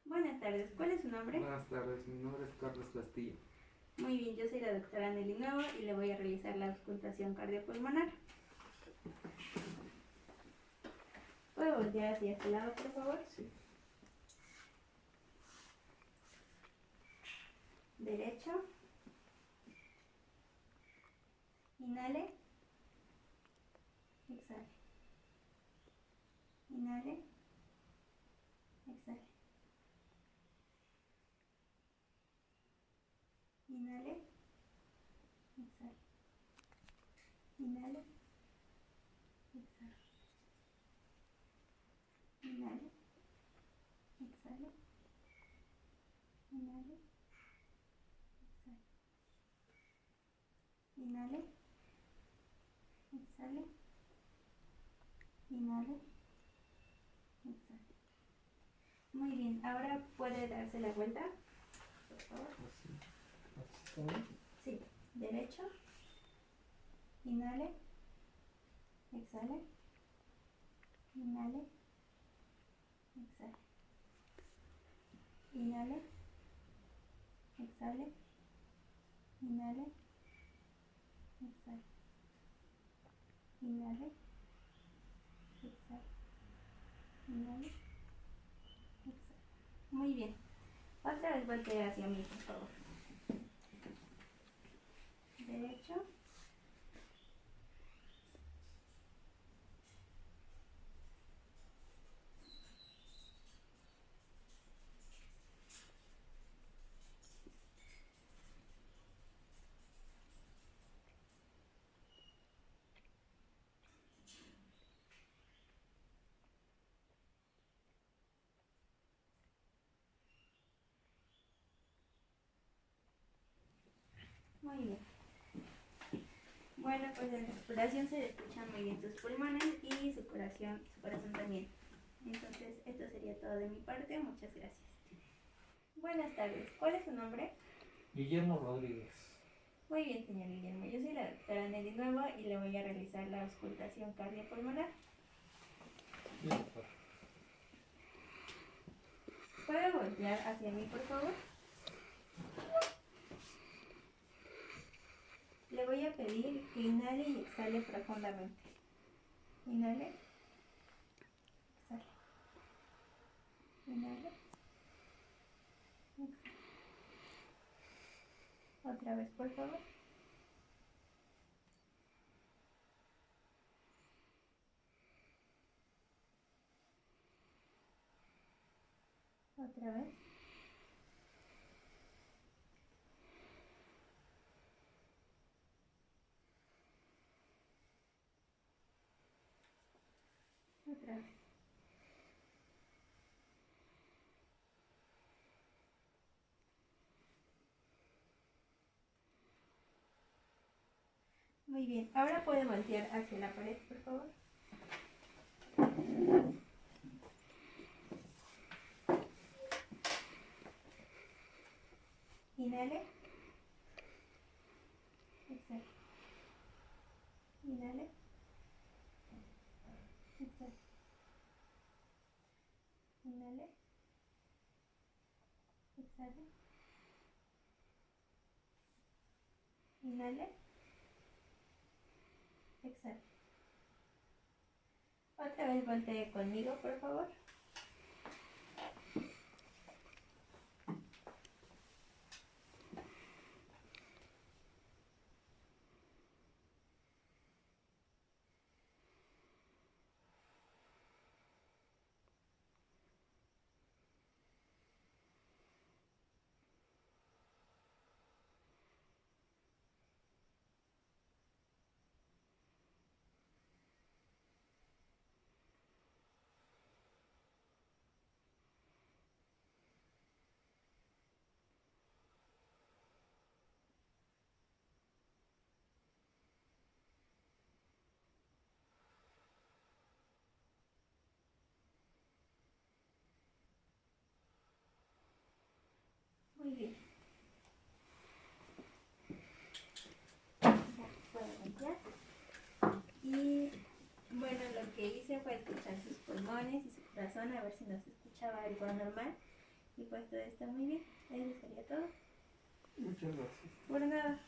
Buenas tardes, ¿cuál es su nombre? Buenas tardes, mi nombre es Carlos Castillo. Muy bien, yo soy la doctora Nelly Nuevo y le voy a realizar la auscultación cardiopulmonar. ¿Puedo voltear hacia este lado, por favor? Sí. Derecho. Inhale. Exhale. Inhale. Exhale. Inhale. Exhale. Inhale. Exhale. Inhale. Exhale. Inhale. Exhale. Inhale. Exhale. Inhale. Exhale. Muy bien, ahora puede darse la vuelta, por favor. Así está bien. Sí, derecho. Inhale. Exhale. Inhale. Exhale. Inhale. Exhale. Inhale. Exhale. Inhale. Exhale. Inhale. Exhale. Muy bien. Otra vez voltea hacia mí, por favor. Derecho. Muy bien. Bueno, pues en la respiración se escuchan muy bien sus pulmones y su corazón también. Entonces, esto sería todo de mi parte. Muchas gracias. Buenas tardes. ¿Cuál es su nombre? Guillermo Rodríguez. Muy bien, señor Guillermo. Yo soy la doctora Nelly Nuevo y le voy a realizar la auscultación cardiopulmonar. Sí, doctor. ¿Puede voltear hacia mí, por favor? Le voy a pedir que inhale y exhale profundamente. Inhale. Exhale. Inhale. Exhale. Otra vez, por favor. Otra vez. Otra vez. Muy bien. Ahora puede voltear hacia la pared, por favor. Inhale. Exhale. Inhale. Exhale. Inhale. Exhale. Inhale. Exhale. Otra vez voltee conmigo, por favor. Muy bien. Ya puede voltear. Y bueno, lo que hice fue escuchar sus pulmones y su corazón, a ver si nos escuchaba algo anormal. Y pues todo está muy bien. Eso sería todo. Muchas gracias. Por nada.